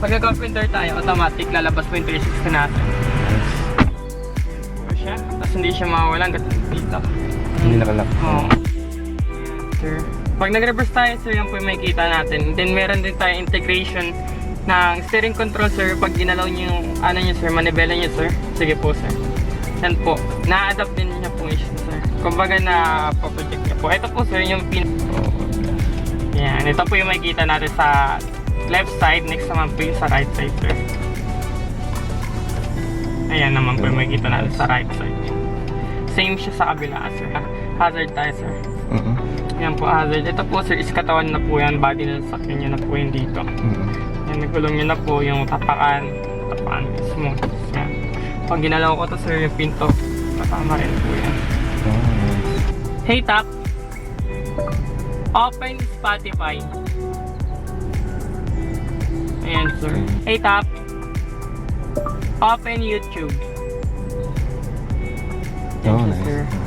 Pagka-carpenter tayo, automatic lalabas po yung 360 natin. So siya, tapos hindi siya mawawala hanggat dito. Hindi nakalak. Oo. Sir. Pag nag-reverse tayo, sir, yan po yung makikita natin. Then meron din tayo integration ng steering control, sir. Pag ginalaw niyo yung ano niyo, sir, manibela niyo, sir. Sige po, sir. Yan po. Na-adapt din niya po siya, sir. Kumbaga na project niya po. Ito po, sir, yung pin. Yan. Ito po yung makikita natin sa left side. Next naman po yung sa right side, sir. Ayan naman po yung makikita natin sa right side. Same siya sa kabila, sir. Hazard tayo, sir. Yan po, hazard. Ito po, sir, is katawan na po yan. Body na sakyan nyo na po yun dito. Yan, nagulong nyo na po yung tapakan smooth. Yan. Pag ginalaw ko to, sir, yung pinto, kasama rin po yan. Hey, tap. Open Spotify. Ayan, sir. Hey, tap. Open YouTube. Oh, Thank you, nice. sir.